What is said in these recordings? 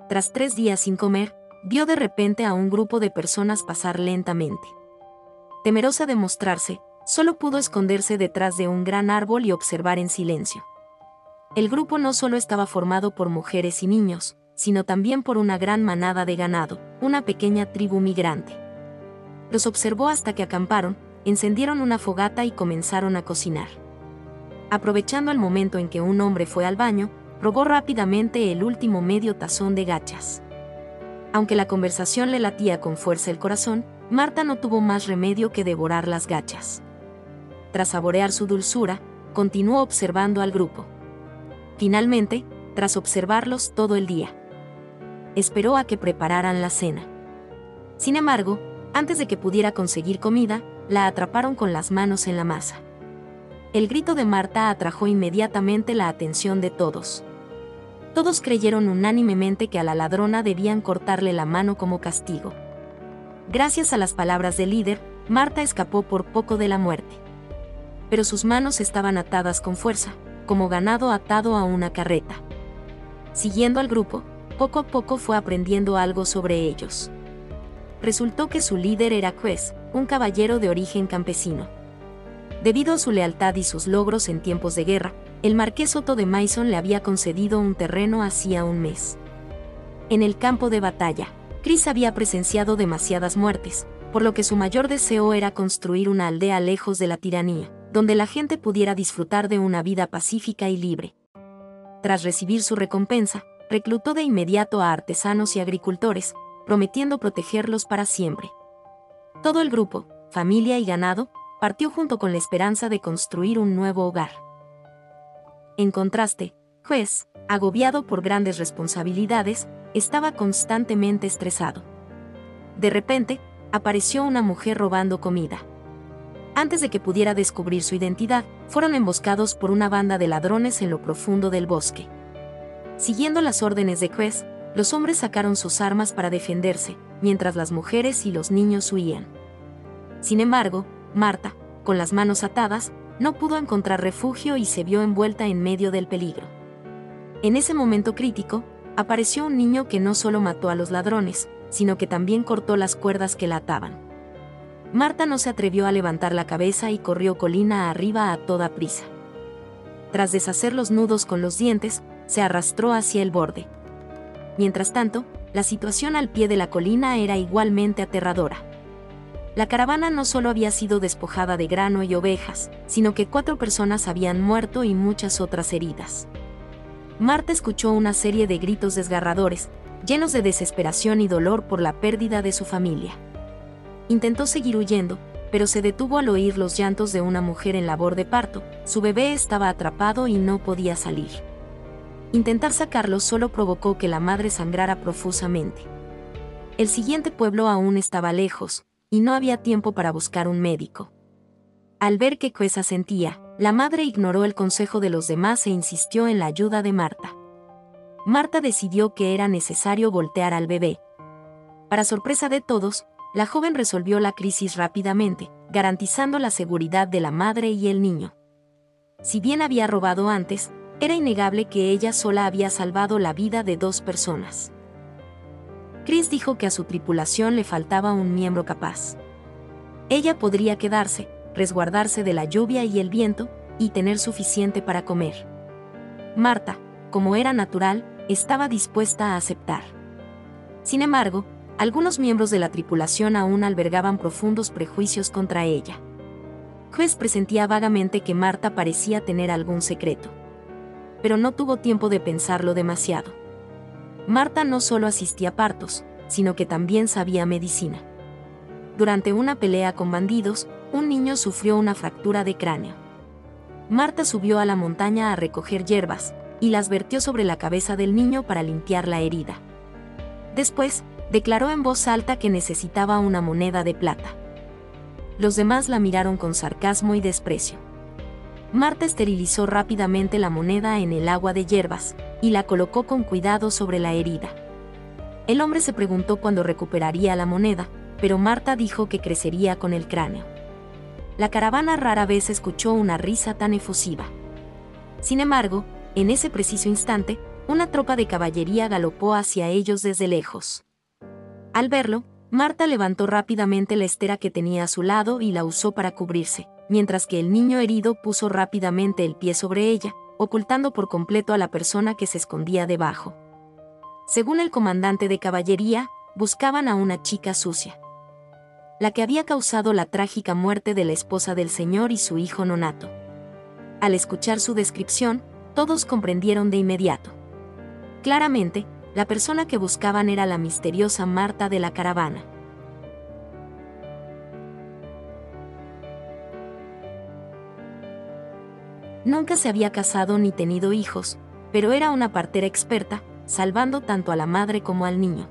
tras 3 días sin comer, vio de repente a un grupo de personas pasar lentamente. Temerosa de mostrarse, solo pudo esconderse detrás de un gran árbol y observar en silencio. El grupo no solo estaba formado por mujeres y niños, sino también por una gran manada de ganado, una pequeña tribu migrante. Los observó hasta que acamparon, encendieron una fogata y comenzaron a cocinar. Aprovechando el momento en que un hombre fue al baño, probó rápidamente el último medio tazón de gachas. Aunque la conversación le latía con fuerza el corazón, Marta no tuvo más remedio que devorar las gachas. Tras saborear su dulzura, continuó observando al grupo. Finalmente, tras observarlos todo el día, esperó a que prepararan la cena. Sin embargo, antes de que pudiera conseguir comida, la atraparon con las manos en la masa. El grito de Marta atrajo inmediatamente la atención de todos. Todos creyeron unánimemente que a la ladrona debían cortarle la mano como castigo. Gracias a las palabras del líder, Marta escapó por poco de la muerte. Pero sus manos estaban atadas con fuerza, como ganado atado a una carreta. Siguiendo al grupo, poco a poco fue aprendiendo algo sobre ellos. Resultó que su líder era Quez, un caballero de origen campesino. Debido a su lealtad y sus logros en tiempos de guerra, el marqués Soto de Mason le había concedido un terreno hacía un mes. En el campo de batalla, Chris había presenciado demasiadas muertes, por lo que su mayor deseo era construir una aldea lejos de la tiranía, donde la gente pudiera disfrutar de una vida pacífica y libre. Tras recibir su recompensa, reclutó de inmediato a artesanos y agricultores, prometiendo protegerlos para siempre. Todo el grupo, familia y ganado, partió junto con la esperanza de construir un nuevo hogar. En contraste, Quez, agobiado por grandes responsabilidades, estaba constantemente estresado. De repente, apareció una mujer robando comida. Antes de que pudiera descubrir su identidad, fueron emboscados por una banda de ladrones en lo profundo del bosque. Siguiendo las órdenes de Quez, los hombres sacaron sus armas para defenderse, mientras las mujeres y los niños huían. Sin embargo, Marta, con las manos atadas, no pudo encontrar refugio y se vio envuelta en medio del peligro. En ese momento crítico, apareció un niño que no solo mató a los ladrones, sino que también cortó las cuerdas que la ataban. Marta no se atrevió a levantar la cabeza y corrió colina arriba a toda prisa. Tras deshacer los nudos con los dientes, se arrastró hacia el borde. Mientras tanto, la situación al pie de la colina era igualmente aterradora. La caravana no solo había sido despojada de grano y ovejas, sino que 4 personas habían muerto y muchas otras heridas. Marta escuchó una serie de gritos desgarradores, llenos de desesperación y dolor por la pérdida de su familia. Intentó seguir huyendo, pero se detuvo al oír los llantos de una mujer en labor de parto. Su bebé estaba atrapado y no podía salir. Intentar sacarlo solo provocó que la madre sangrara profusamente. El siguiente pueblo aún estaba lejos, y no había tiempo para buscar un médico. Al ver que Quez asentía, la madre ignoró el consejo de los demás e insistió en la ayuda de Marta. Marta decidió que era necesario voltear al bebé. Para sorpresa de todos, la joven resolvió la crisis rápidamente, garantizando la seguridad de la madre y el niño. Si bien había robado antes, era innegable que ella sola había salvado la vida de 2 personas. Chris dijo que a su tripulación le faltaba un miembro capaz. Ella podría quedarse, resguardarse de la lluvia y el viento, y tener suficiente para comer. Marta, como era natural, estaba dispuesta a aceptar. Sin embargo, algunos miembros de la tripulación aún albergaban profundos prejuicios contra ella. Quez presentía vagamente que Marta parecía tener algún secreto. Pero no tuvo tiempo de pensarlo demasiado. Marta no solo asistía a partos, sino que también sabía medicina. Durante una pelea con bandidos, un niño sufrió una fractura de cráneo. Marta subió a la montaña a recoger hierbas, y las vertió sobre la cabeza del niño para limpiar la herida. Después, declaró en voz alta que necesitaba una moneda de plata. Los demás la miraron con sarcasmo y desprecio. Marta esterilizó rápidamente la moneda en el agua de hierbas, y la colocó con cuidado sobre la herida. El hombre se preguntó cuándo recuperaría la moneda, pero Marta dijo que crecería con el cráneo. La caravana rara vez escuchó una risa tan efusiva. Sin embargo, en ese preciso instante, Una tropa de caballería galopó hacia ellos desde lejos. Al verlo, Marta levantó rápidamente la estera que tenía a su lado y la usó para cubrirse, mientras que el niño herido puso rápidamente el pie sobre ella, ocultando por completo a la persona que se escondía debajo. Según el comandante de caballería, buscaban a una chica sucia, la que había causado la trágica muerte de la esposa del señor y su hijo nonato. Al escuchar su descripción, todos comprendieron de inmediato. Claramente, la persona que buscaban era la misteriosa Marta de la caravana. Nunca se había casado ni tenido hijos, pero era una partera experta, salvando tanto a la madre como al niño.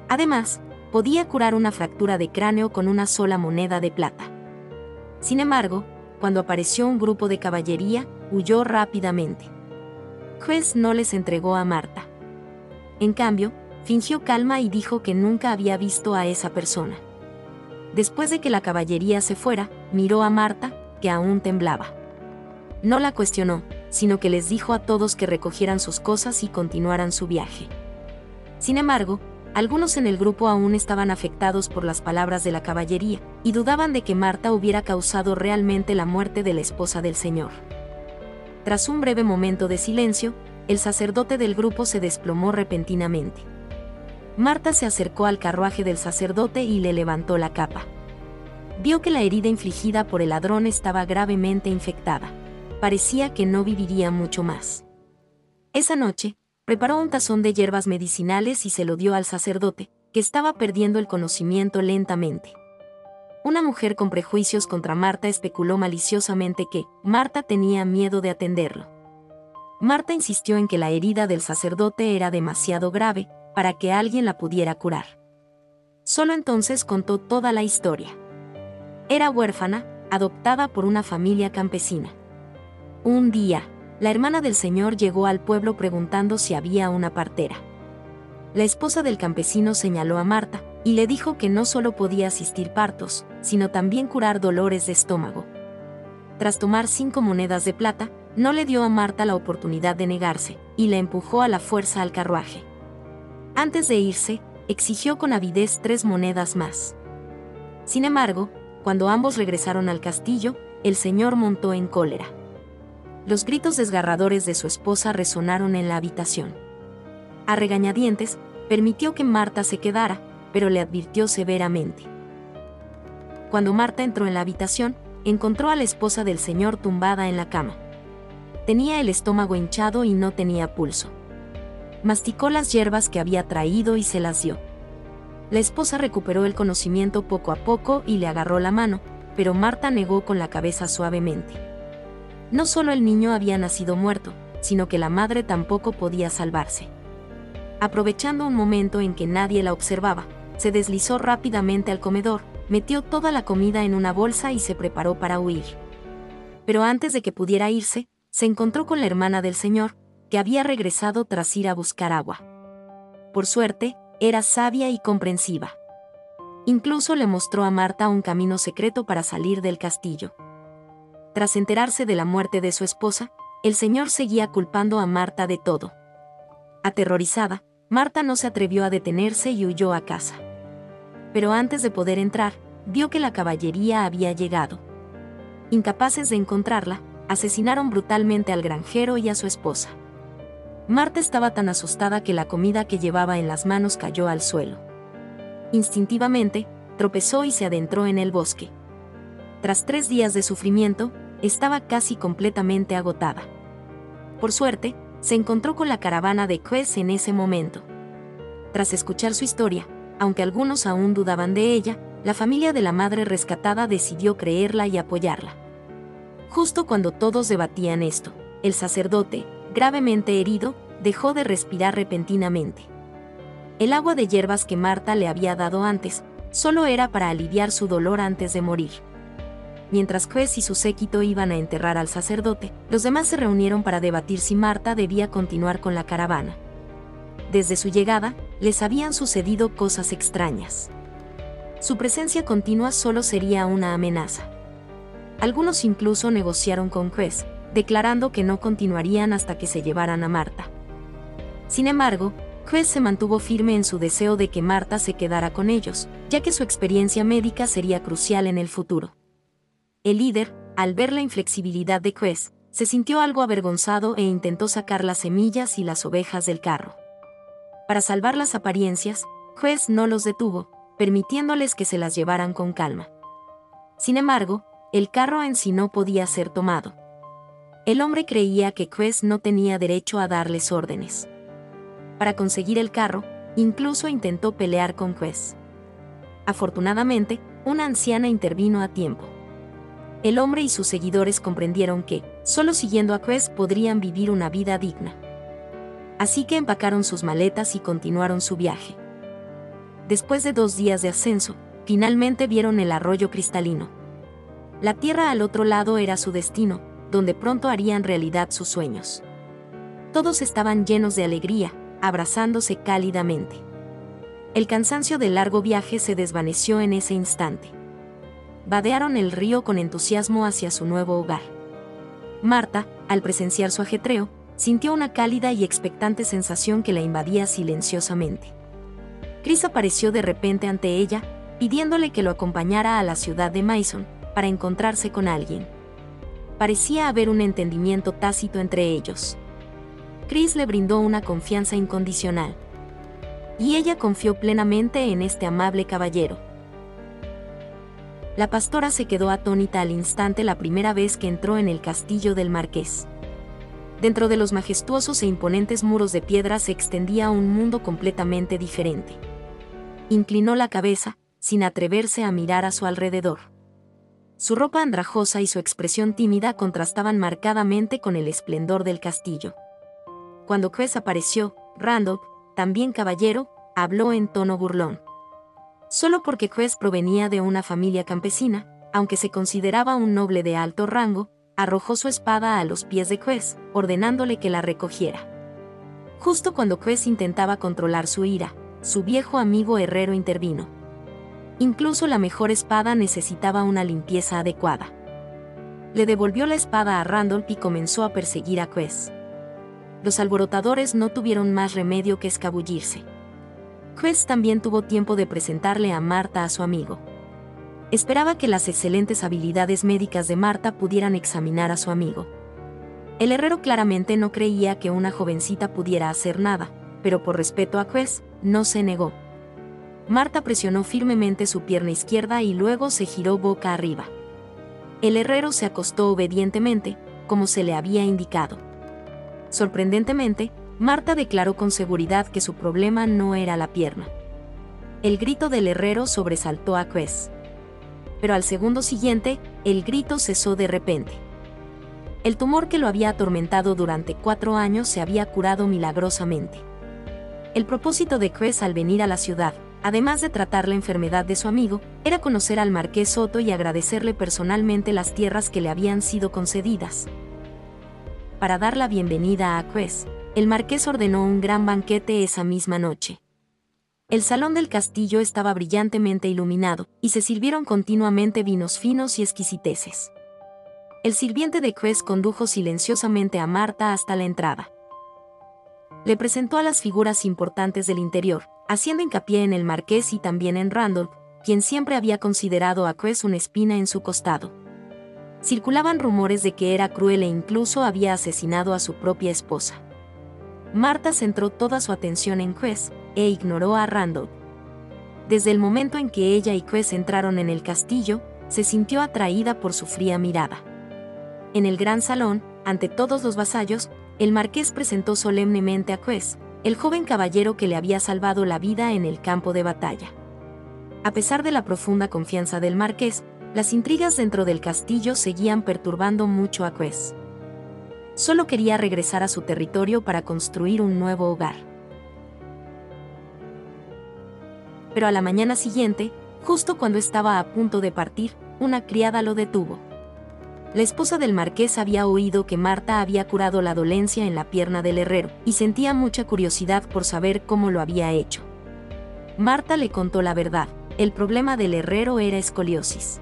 Además, podía curar una fractura de cráneo con una sola moneda de plata. Sin embargo, cuando apareció un grupo de caballería, huyó rápidamente. Juez no les entregó a Marta. En cambio, fingió calma y dijo que nunca había visto a esa persona. Después de que la caballería se fuera, miró a Marta, que aún temblaba. No la cuestionó, sino que les dijo a todos que recogieran sus cosas y continuaran su viaje. Sin embargo, algunos en el grupo aún estaban afectados por las palabras de la caballería, y dudaban de que Marta hubiera causado realmente la muerte de la esposa del señor. Tras un breve momento de silencio, el sacerdote del grupo se desplomó repentinamente. Marta se acercó al carruaje del sacerdote y le levantó la capa. Vio que la herida infligida por el ladrón estaba gravemente infectada. Parecía que no viviría mucho más. Esa noche, preparó un tazón de hierbas medicinales y se lo dio al sacerdote, que estaba perdiendo el conocimiento lentamente. Una mujer con prejuicios contra Marta especuló maliciosamente que Marta tenía miedo de atenderlo. Marta insistió en que la herida del sacerdote era demasiado grave para que alguien la pudiera curar. Solo entonces contó toda la historia. Era huérfana, adoptada por una familia campesina. Un día, la hermana del señor llegó al pueblo preguntando si había una partera. La esposa del campesino señaló a Marta y le dijo que no solo podía asistir partos, sino también curar dolores de estómago. Tras tomar 5 monedas de plata, no le dio a Marta la oportunidad de negarse, y la empujó a la fuerza al carruaje. Antes de irse, exigió con avidez 3 monedas más. Sin embargo, cuando ambos regresaron al castillo, el señor montó en cólera. Los gritos desgarradores de su esposa resonaron en la habitación. A regañadientes, permitió que Marta se quedara, pero le advirtió severamente. Cuando Marta entró en la habitación, encontró a la esposa del señor tumbada en la cama. Tenía el estómago hinchado y no tenía pulso. Masticó las hierbas que había traído y se las dio. La esposa recuperó el conocimiento poco a poco y le agarró la mano, pero Marta negó con la cabeza suavemente. No solo el niño había nacido muerto, sino que la madre tampoco podía salvarse. Aprovechando un momento en que nadie la observaba, se deslizó rápidamente al comedor, metió toda la comida en una bolsa y se preparó para huir. Pero antes de que pudiera irse, se encontró con la hermana del señor, que había regresado tras ir a buscar agua. Por suerte, era sabia y comprensiva. Incluso le mostró a Marta un camino secreto para salir del castillo. Tras enterarse de la muerte de su esposa, el señor seguía culpando a Marta de todo. Aterrorizada, Marta no se atrevió a detenerse y huyó a casa. Pero antes de poder entrar, vio que la caballería había llegado. Incapaces de encontrarla, asesinaron brutalmente al granjero y a su esposa. Marta estaba tan asustada que la comida que llevaba en las manos cayó al suelo. Instintivamente, tropezó y se adentró en el bosque. Tras 3 días de sufrimiento, estaba casi completamente agotada. Por suerte, se encontró con la caravana de Quest en ese momento. Tras escuchar su historia, aunque algunos aún dudaban de ella, la familia de la madre rescatada decidió creerla y apoyarla. Justo cuando todos debatían esto, el sacerdote, gravemente herido, dejó de respirar repentinamente. El agua de hierbas que Marta le había dado antes, solo era para aliviar su dolor antes de morir. Mientras Quest y su séquito iban a enterrar al sacerdote, los demás se reunieron para debatir si Marta debía continuar con la caravana. Desde su llegada, les habían sucedido cosas extrañas. Su presencia continua solo sería una amenaza. Algunos incluso negociaron con Quest, declarando que no continuarían hasta que se llevaran a Marta. Sin embargo, Quest se mantuvo firme en su deseo de que Marta se quedara con ellos, ya que su experiencia médica sería crucial en el futuro. El líder, al ver la inflexibilidad de Quest, se sintió algo avergonzado e intentó sacar las semillas y las ovejas del carro. Para salvar las apariencias, Quest no los detuvo, permitiéndoles que se las llevaran con calma. Sin embargo, el carro en sí no podía ser tomado. El hombre creía que Quest no tenía derecho a darles órdenes. Para conseguir el carro, incluso intentó pelear con Quest. Afortunadamente, una anciana intervino a tiempo. El hombre y sus seguidores comprendieron que, solo siguiendo a Quest podrían vivir una vida digna. Así que empacaron sus maletas y continuaron su viaje. Después de 2 días de ascenso, finalmente vieron el arroyo cristalino. La tierra al otro lado era su destino, donde pronto harían realidad sus sueños. Todos estaban llenos de alegría, abrazándose cálidamente. El cansancio del largo viaje se desvaneció en ese instante. Vadearon el río con entusiasmo hacia su nuevo hogar. Marta, al presenciar su ajetreo, sintió una cálida y expectante sensación que la invadía silenciosamente. Chris apareció de repente ante ella, pidiéndole que lo acompañara a la ciudad de Mason, para encontrarse con alguien. Parecía haber un entendimiento tácito entre ellos. Chris le brindó una confianza incondicional. Y ella confió plenamente en este amable caballero. La pastora se quedó atónita al instante la primera vez que entró en el castillo del marqués. Dentro de los majestuosos e imponentes muros de piedra se extendía un mundo completamente diferente. Inclinó la cabeza, sin atreverse a mirar a su alrededor. Su ropa andrajosa y su expresión tímida contrastaban marcadamente con el esplendor del castillo. Cuando Quest apareció, Randolph, también caballero, habló en tono burlón. Solo porque Quest provenía de una familia campesina, aunque se consideraba un noble de alto rango, arrojó su espada a los pies de Quest, ordenándole que la recogiera. Justo cuando Quest intentaba controlar su ira, su viejo amigo herrero intervino. Incluso la mejor espada necesitaba una limpieza adecuada. Le devolvió la espada a Randolph y comenzó a perseguir a Quest. Los alborotadores no tuvieron más remedio que escabullirse. Quest también tuvo tiempo de presentarle a Marta a su amigo. Esperaba que las excelentes habilidades médicas de Marta pudieran examinar a su amigo. El herrero claramente no creía que una jovencita pudiera hacer nada, pero por respeto a Quest, no se negó. Marta presionó firmemente su pierna izquierda y luego se giró boca arriba. El herrero se acostó obedientemente, como se le había indicado. Sorprendentemente, Marta declaró con seguridad que su problema no era la pierna. El grito del herrero sobresaltó a Quest. Pero al segundo siguiente, el grito cesó de repente. El tumor que lo había atormentado durante 4 años se había curado milagrosamente. El propósito de Quest al venir a la ciudad, además de tratar la enfermedad de su amigo, era conocer al marqués Soto y agradecerle personalmente las tierras que le habían sido concedidas. Para dar la bienvenida a Quest, el marqués ordenó un gran banquete esa misma noche. El salón del castillo estaba brillantemente iluminado, y se sirvieron continuamente vinos finos y exquisiteces. El sirviente de Quest condujo silenciosamente a Marta hasta la entrada. Le presentó a las figuras importantes del interior, haciendo hincapié en el marqués y también en Randolph, quien siempre había considerado a Quest una espina en su costado. Circulaban rumores de que era cruel e incluso había asesinado a su propia esposa. Marta centró toda su atención en Quest, e ignoró a Randolph. Desde el momento en que ella y Quest entraron en el castillo, se sintió atraída por su fría mirada. En el gran salón, ante todos los vasallos, el marqués presentó solemnemente a Quest, el joven caballero que le había salvado la vida en el campo de batalla. A pesar de la profunda confianza del marqués, las intrigas dentro del castillo seguían perturbando mucho a Quest. Solo quería regresar a su territorio para construir un nuevo hogar. Pero a la mañana siguiente, justo cuando estaba a punto de partir, una criada lo detuvo. La esposa del marqués había oído que Marta había curado la dolencia en la pierna del herrero, y sentía mucha curiosidad por saber cómo lo había hecho. Marta le contó la verdad: el problema del herrero era escoliosis.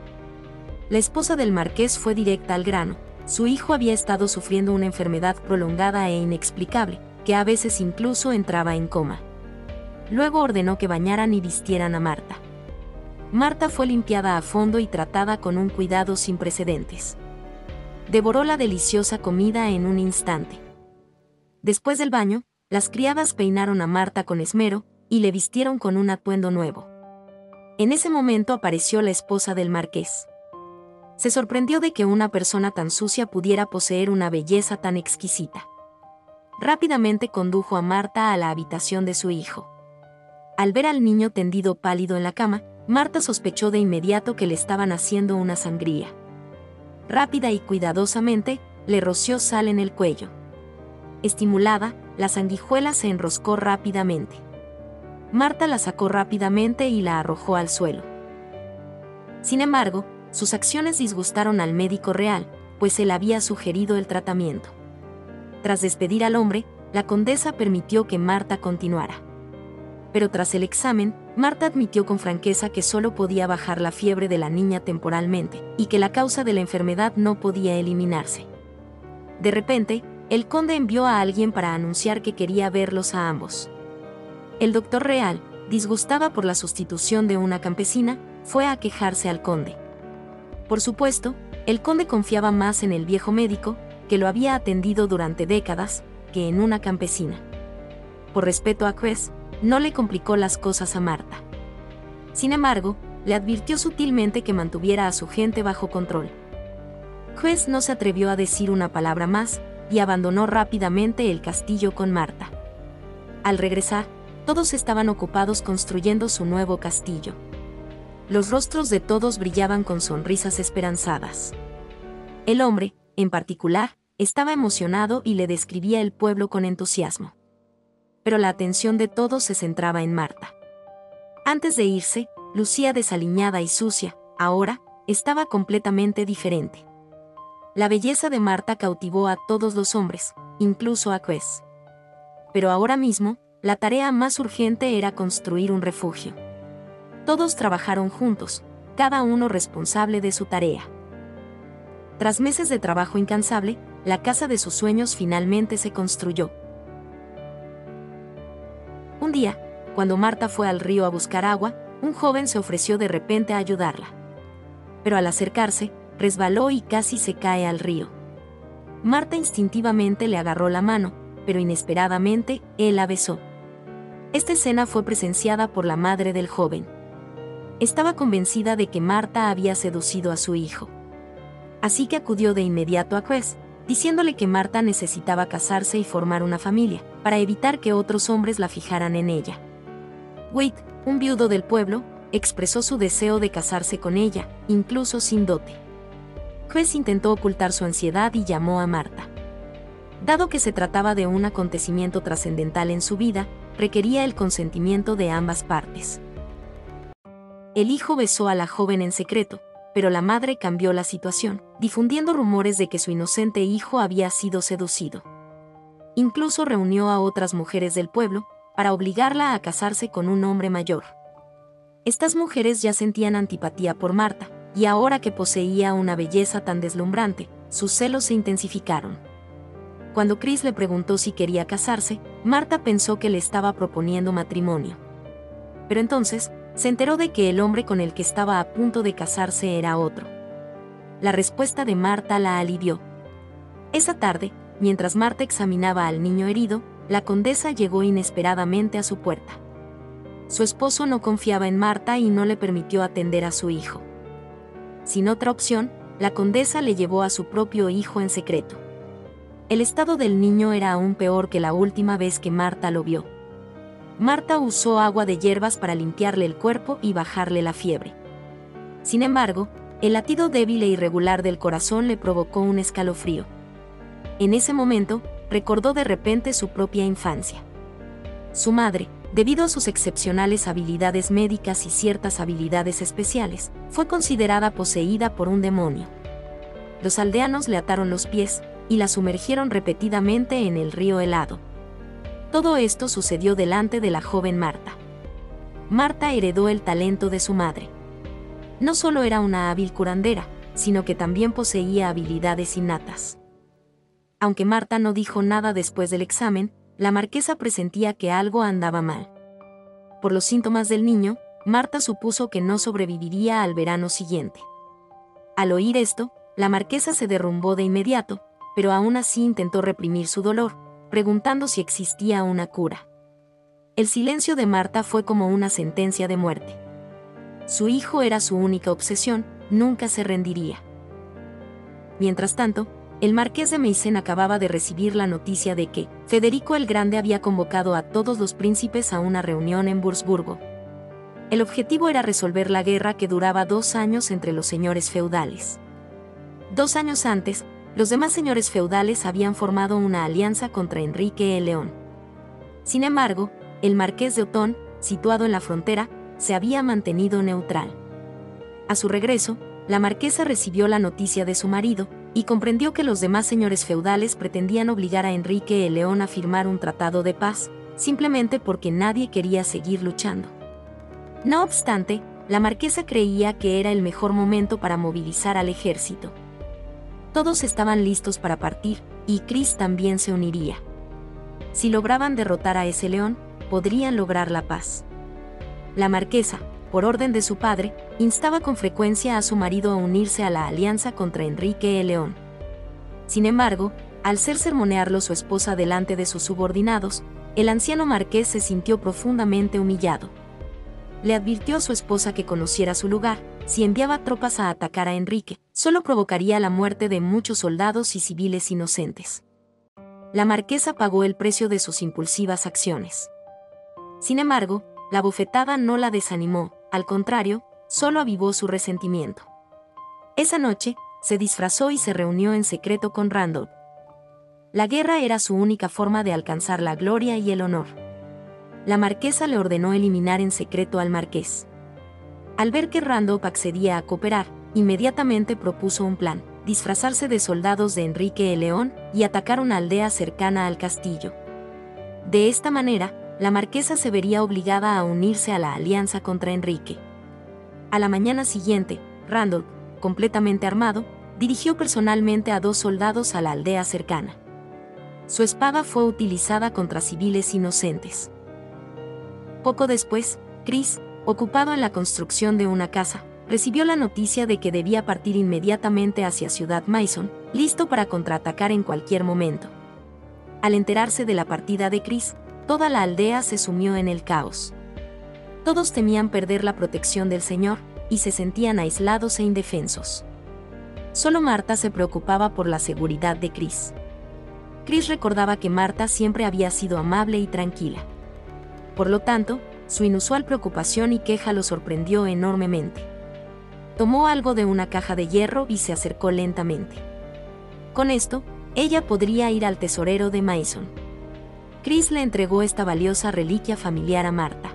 La esposa del marqués fue directa al grano: su hijo había estado sufriendo una enfermedad prolongada e inexplicable, que a veces incluso entraba en coma. Luego ordenó que bañaran y vistieran a Marta. Marta fue limpiada a fondo y tratada con un cuidado sin precedentes. Devoró la deliciosa comida en un instante. Después del baño, las criadas peinaron a Marta con esmero y le vistieron con un atuendo nuevo. En ese momento apareció la esposa del marqués. Se sorprendió de que una persona tan sucia pudiera poseer una belleza tan exquisita. Rápidamente condujo a Marta a la habitación de su hijo. Al ver al niño tendido pálido en la cama, Marta sospechó de inmediato que le estaban haciendo una sangría. Rápida y cuidadosamente, le roció sal en el cuello. Estimulada, la sanguijuela se enroscó rápidamente. Marta la sacó rápidamente y la arrojó al suelo. Sin embargo, sus acciones disgustaron al médico real, pues él había sugerido el tratamiento. Tras despedir al hombre, la condesa permitió que Marta continuara. Pero tras el examen, Marta admitió con franqueza que solo podía bajar la fiebre de la niña temporalmente, y que la causa de la enfermedad no podía eliminarse. De repente, el conde envió a alguien para anunciar que quería verlos a ambos. El doctor real, disgustado por la sustitución de una campesina, fue a quejarse al conde. Por supuesto, el conde confiaba más en el viejo médico, que lo había atendido durante décadas, que en una campesina. Por respeto a Cres, no le complicó las cosas a Marta. Sin embargo, le advirtió sutilmente que mantuviera a su gente bajo control. Cres no se atrevió a decir una palabra más, y abandonó rápidamente el castillo con Marta. Al regresar, todos estaban ocupados construyendo su nuevo castillo. Los rostros de todos brillaban con sonrisas esperanzadas. El hombre, en particular, estaba emocionado y le describía el pueblo con entusiasmo. Pero la atención de todos se centraba en Marta. Antes de irse, lucía desaliñada y sucia, ahora, estaba completamente diferente. La belleza de Marta cautivó a todos los hombres, incluso a Cres. Pero ahora mismo, la tarea más urgente era construir un refugio. Todos trabajaron juntos, cada uno responsable de su tarea. Tras meses de trabajo incansable, la casa de sus sueños finalmente se construyó. Un día, cuando Marta fue al río a buscar agua, un joven se ofreció de repente a ayudarla. Pero al acercarse, resbaló y casi se cae al río. Marta instintivamente le agarró la mano, pero inesperadamente, él la besó. Esta escena fue presenciada por la madre del joven. Estaba convencida de que Marta había seducido a su hijo. Así que acudió de inmediato a Cres, diciéndole que Marta necesitaba casarse y formar una familia, para evitar que otros hombres la fijaran en ella. Wade, un viudo del pueblo, expresó su deseo de casarse con ella, incluso sin dote. Cres intentó ocultar su ansiedad y llamó a Marta. Dado que se trataba de un acontecimiento trascendental en su vida, requería el consentimiento de ambas partes. El hijo besó a la joven en secreto, pero la madre cambió la situación, difundiendo rumores de que su inocente hijo había sido seducido. Incluso reunió a otras mujeres del pueblo, para obligarla a casarse con un hombre mayor. Estas mujeres ya sentían antipatía por Marta, y ahora que poseía una belleza tan deslumbrante, sus celos se intensificaron. Cuando Cris le preguntó si quería casarse, Marta pensó que le estaba proponiendo matrimonio. Pero entonces, se enteró de que el hombre con el que estaba a punto de casarse era otro. La respuesta de Marta la alivió. Esa tarde, mientras Marta examinaba al niño herido, la condesa llegó inesperadamente a su puerta. Su esposo no confiaba en Marta y no le permitió atender a su hijo. Sin otra opción, la condesa le llevó a su propio hijo en secreto. El estado del niño era aún peor que la última vez que Marta lo vio. Marta usó agua de hierbas para limpiarle el cuerpo y bajarle la fiebre. Sin embargo, el latido débil e irregular del corazón le provocó un escalofrío. En ese momento, recordó de repente su propia infancia. Su madre, debido a sus excepcionales habilidades médicas y ciertas habilidades especiales, fue considerada poseída por un demonio. Los aldeanos le ataron los pies y la sumergieron repetidamente en el río helado. Todo esto sucedió delante de la joven Marta. Marta heredó el talento de su madre. No solo era una hábil curandera, sino que también poseía habilidades innatas. Aunque Marta no dijo nada después del examen, la marquesa presentía que algo andaba mal. Por los síntomas del niño, Marta supuso que no sobreviviría al verano siguiente. Al oír esto, la marquesa se derrumbó de inmediato, pero aún así intentó reprimir su dolor, preguntando si existía una cura. El silencio de Marta fue como una sentencia de muerte. Su hijo era su única obsesión, nunca se rendiría. Mientras tanto, el marqués de Meissen acababa de recibir la noticia de que Federico el Grande había convocado a todos los príncipes a una reunión en Wurzburgo. El objetivo era resolver la guerra que duraba 2 años entre los señores feudales. 2 años antes, los demás señores feudales habían formado una alianza contra Enrique el León. Sin embargo, el marqués de Otón, situado en la frontera, se había mantenido neutral. A su regreso, la marquesa recibió la noticia de su marido, y comprendió que los demás señores feudales pretendían obligar a Enrique el León a firmar un tratado de paz, simplemente porque nadie quería seguir luchando. No obstante, la marquesa creía que era el mejor momento para movilizar al ejército. Todos estaban listos para partir, y Cris también se uniría. Si lograban derrotar a ese león, podrían lograr la paz. La marquesa, por orden de su padre, instaba con frecuencia a su marido a unirse a la alianza contra Enrique el León. Sin embargo, al ser sermonearlo su esposa delante de sus subordinados, el anciano marqués se sintió profundamente humillado. Le advirtió a su esposa que conociera su lugar. Si enviaba tropas a atacar a Enrique, solo provocaría la muerte de muchos soldados y civiles inocentes. La marquesa pagó el precio de sus impulsivas acciones. Sin embargo, la bofetada no la desanimó, al contrario, solo avivó su resentimiento. Esa noche, se disfrazó y se reunió en secreto con Randolph. La guerra era su única forma de alcanzar la gloria y el honor. La marquesa le ordenó eliminar en secreto al marqués. Al ver que Randolph accedía a cooperar, inmediatamente propuso un plan: disfrazarse de soldados de Enrique el León y atacar una aldea cercana al castillo. De esta manera, la marquesa se vería obligada a unirse a la alianza contra Enrique. A la mañana siguiente, Randolph, completamente armado, dirigió personalmente a 2 soldados a la aldea cercana. Su espada fue utilizada contra civiles inocentes. Poco después, Cris, ocupado en la construcción de una casa, recibió la noticia de que debía partir inmediatamente hacia Ciudad Mason, listo para contraatacar en cualquier momento. Al enterarse de la partida de Cris, toda la aldea se sumió en el caos. Todos temían perder la protección del señor, y se sentían aislados e indefensos. Solo Marta se preocupaba por la seguridad de Cris. Cris recordaba que Marta siempre había sido amable y tranquila. Por lo tanto, su inusual preocupación y queja lo sorprendió enormemente. Tomó algo de una caja de hierro y se acercó lentamente. Con esto, ella podría ir al tesorero de Mason. Cris le entregó esta valiosa reliquia familiar a Marta.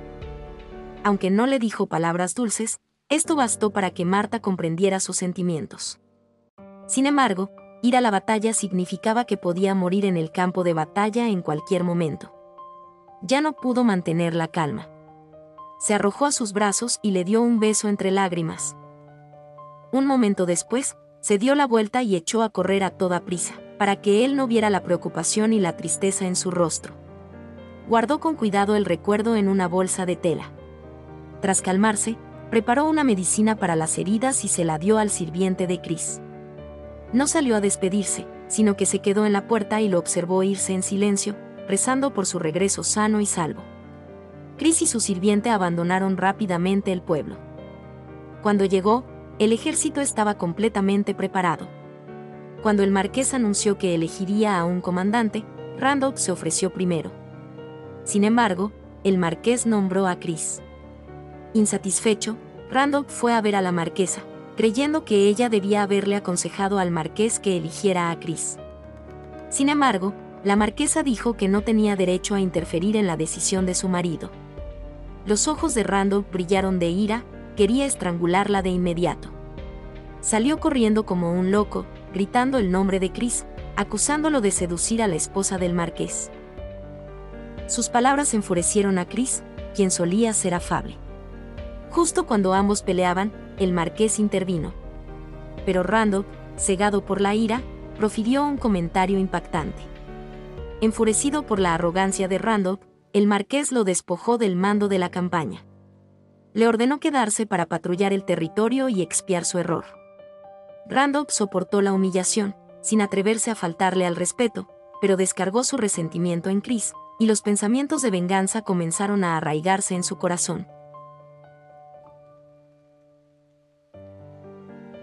Aunque no le dijo palabras dulces, esto bastó para que Marta comprendiera sus sentimientos. Sin embargo, ir a la batalla significaba que podía morir en el campo de batalla en cualquier momento. Ya no pudo mantener la calma. Se arrojó a sus brazos y le dio un beso entre lágrimas. Un momento después, se dio la vuelta y echó a correr a toda prisa, para que él no viera la preocupación y la tristeza en su rostro. Guardó con cuidado el recuerdo en una bolsa de tela. Tras calmarse, preparó una medicina para las heridas y se la dio al sirviente de Cris. No salió a despedirse, sino que se quedó en la puerta y lo observó irse en silencio, rezando por su regreso sano y salvo. Cris y su sirviente abandonaron rápidamente el pueblo. Cuando llegó, el ejército estaba completamente preparado. Cuando el marqués anunció que elegiría a un comandante, Randolph se ofreció primero. Sin embargo, el marqués nombró a Cris. Insatisfecho, Randolph fue a ver a la marquesa, creyendo que ella debía haberle aconsejado al marqués que eligiera a Cris. Sin embargo, la marquesa dijo que no tenía derecho a interferir en la decisión de su marido. Los ojos de Randolph brillaron de ira, quería estrangularla de inmediato. Salió corriendo como un loco, gritando el nombre de Cris, acusándolo de seducir a la esposa del marqués. Sus palabras enfurecieron a Cris, quien solía ser afable. Justo cuando ambos peleaban, el marqués intervino. Pero Randolph, cegado por la ira, profirió un comentario impactante. Enfurecido por la arrogancia de Randolph, el marqués lo despojó del mando de la campaña. Le ordenó quedarse para patrullar el territorio y expiar su error. Randolph soportó la humillación, sin atreverse a faltarle al respeto, pero descargó su resentimiento en Chris, y los pensamientos de venganza comenzaron a arraigarse en su corazón.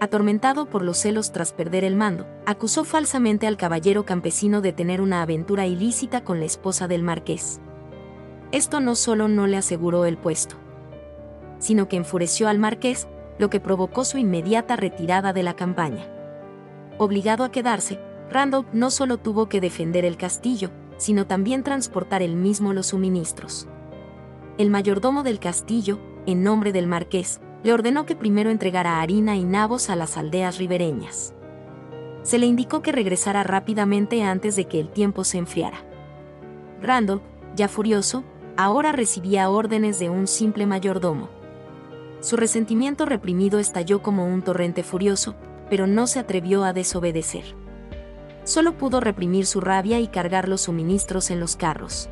Atormentado por los celos tras perder el mando, acusó falsamente al caballero campesino de tener una aventura ilícita con la esposa del marqués. Esto no solo no le aseguró el puesto, sino que enfureció al marqués, lo que provocó su inmediata retirada de la campaña. Obligado a quedarse, Randolph no solo tuvo que defender el castillo, sino también transportar él mismo los suministros. El mayordomo del castillo, en nombre del marqués, le ordenó que primero entregara harina y nabos a las aldeas ribereñas. Se le indicó que regresara rápidamente antes de que el tiempo se enfriara. Randolph, ya furioso, ahora recibía órdenes de un simple mayordomo. Su resentimiento reprimido estalló como un torrente furioso, pero no se atrevió a desobedecer. Solo pudo reprimir su rabia y cargar los suministros en los carros.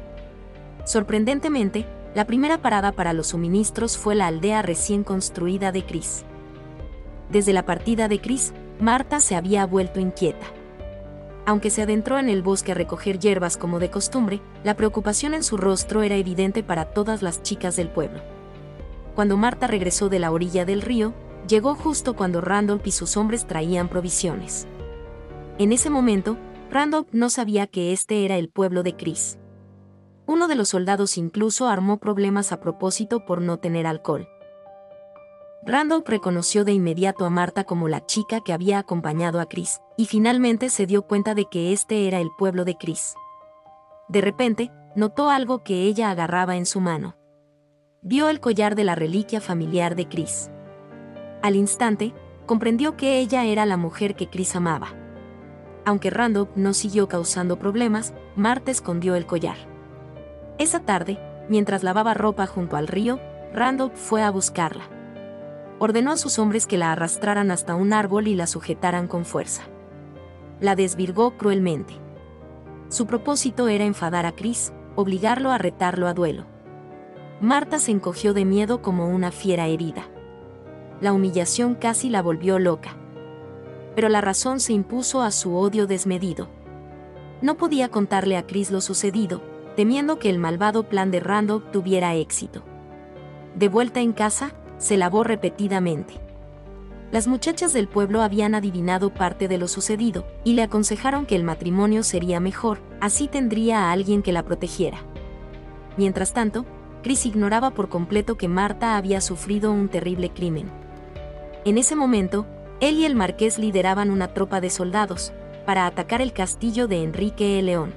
Sorprendentemente, la primera parada para los suministros fue la aldea recién construida de Chris. Desde la partida de Chris, Marta se había vuelto inquieta. Aunque se adentró en el bosque a recoger hierbas como de costumbre, la preocupación en su rostro era evidente para todas las chicas del pueblo. Cuando Marta regresó de la orilla del río, llegó justo cuando Randolph y sus hombres traían provisiones. En ese momento, Randolph no sabía que este era el pueblo de Chris. Uno de los soldados incluso armó problemas a propósito por no tener alcohol. Randolph reconoció de inmediato a Marta como la chica que había acompañado a Chris, y finalmente se dio cuenta de que este era el pueblo de Chris. De repente, notó algo que ella agarraba en su mano. Vio el collar de la reliquia familiar de Chris. Al instante, comprendió que ella era la mujer que Chris amaba. Aunque Randolph no siguió causando problemas, Marta escondió el collar. Esa tarde, mientras lavaba ropa junto al río, Randolph fue a buscarla. Ordenó a sus hombres que la arrastraran hasta un árbol y la sujetaran con fuerza. La desvirgó cruelmente. Su propósito era enfadar a Chris, obligarlo a retarlo a duelo. Marta se encogió de miedo como una fiera herida. La humillación casi la volvió loca. Pero la razón se impuso a su odio desmedido. No podía contarle a Chris lo sucedido, temiendo que el malvado plan de Randolph tuviera éxito. De vuelta en casa, se lavó repetidamente. Las muchachas del pueblo habían adivinado parte de lo sucedido, y le aconsejaron que el matrimonio sería mejor, así tendría a alguien que la protegiera. Mientras tanto, Chris ignoraba por completo que Marta había sufrido un terrible crimen. En ese momento, él y el marqués lideraban una tropa de soldados, para atacar el castillo de Enrique el León.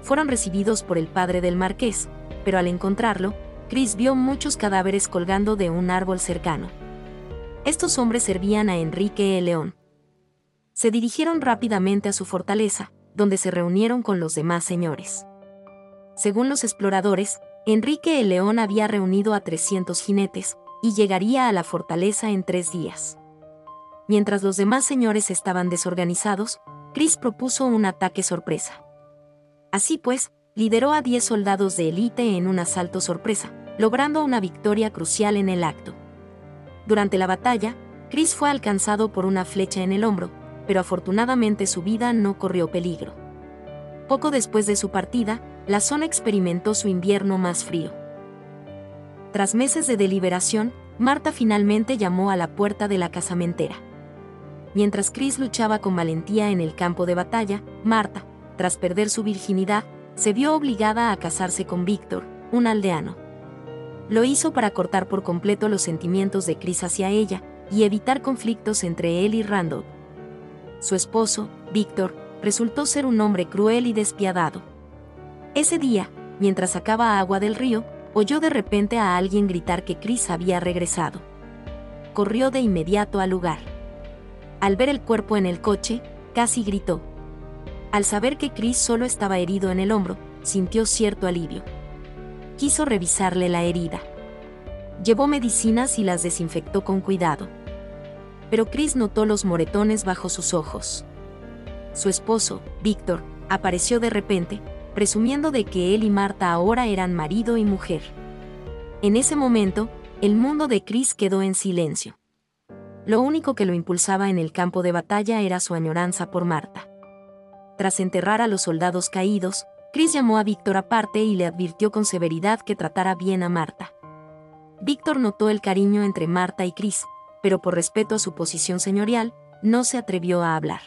Fueron recibidos por el padre del marqués, pero al encontrarlo, Chris vio muchos cadáveres colgando de un árbol cercano. Estos hombres servían a Enrique el León. Se dirigieron rápidamente a su fortaleza, donde se reunieron con los demás señores. Según los exploradores, Enrique el León había reunido a 300 jinetes, y llegaría a la fortaleza en 3 días. Mientras los demás señores estaban desorganizados, Chris propuso un ataque sorpresa. Así pues, lideró a 10 soldados de élite en un asalto sorpresa, logrando una victoria crucial en el acto. Durante la batalla, Chris fue alcanzado por una flecha en el hombro, pero afortunadamente su vida no corrió peligro. Poco después de su partida, la zona experimentó su invierno más frío. Tras meses de deliberación, Marta finalmente llamó a la puerta de la casamentera. Mientras Chris luchaba con valentía en el campo de batalla, Marta, tras perder su virginidad, se vio obligada a casarse con Víctor, un aldeano. Lo hizo para cortar por completo los sentimientos de Chris hacia ella, y evitar conflictos entre él y Randolph. Su esposo, Víctor, resultó ser un hombre cruel y despiadado. Ese día, mientras sacaba agua del río, oyó de repente a alguien gritar que Chris había regresado. Corrió de inmediato al lugar. Al ver el cuerpo en el coche, casi gritó. Al saber que Chris solo estaba herido en el hombro, sintió cierto alivio. Quiso revisarle la herida. Llevó medicinas y las desinfectó con cuidado. Pero Chris notó los moretones bajo sus ojos. Su esposo, Víctor, apareció de repente, presumiendo de que él y Marta ahora eran marido y mujer. En ese momento, el mundo de Chris quedó en silencio. Lo único que lo impulsaba en el campo de batalla era su añoranza por Marta. Tras enterrar a los soldados caídos, Chris llamó a Víctor aparte y le advirtió con severidad que tratara bien a Marta. Víctor notó el cariño entre Marta y Chris, pero por respeto a su posición señorial, no se atrevió a hablar.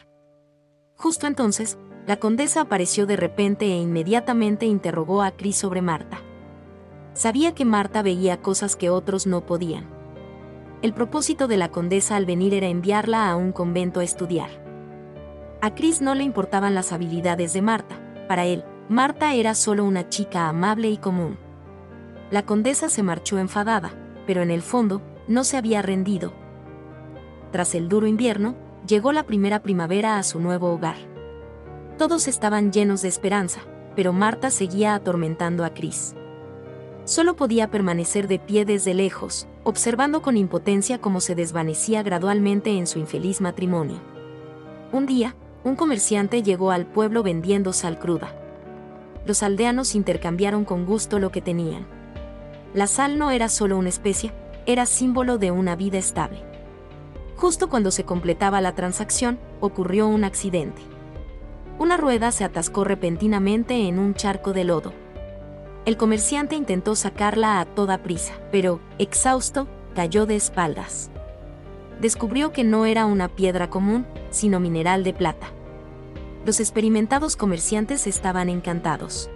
Justo entonces, la condesa apareció de repente e inmediatamente interrogó a Chris sobre Marta. Sabía que Marta veía cosas que otros no podían. El propósito de la condesa al venir era enviarla a un convento a estudiar. A Chris no le importaban las habilidades de Marta. Para él, Marta era solo una chica amable y común. La condesa se marchó enfadada, pero en el fondo, no se había rendido. Tras el duro invierno, llegó la primera primavera a su nuevo hogar. Todos estaban llenos de esperanza, pero Marta seguía atormentando a Chris. Solo podía permanecer de pie desde lejos, observando con impotencia cómo se desvanecía gradualmente en su infeliz matrimonio. Un día, un comerciante llegó al pueblo vendiendo sal cruda. Los aldeanos intercambiaron con gusto lo que tenían. La sal no era solo una especia, era símbolo de una vida estable. Justo cuando se completaba la transacción, ocurrió un accidente. Una rueda se atascó repentinamente en un charco de lodo. El comerciante intentó sacarla a toda prisa, pero, exhausto, cayó de espaldas. Descubrió que no era una piedra común, sino mineral de plata. Los experimentados comerciantes estaban encantados.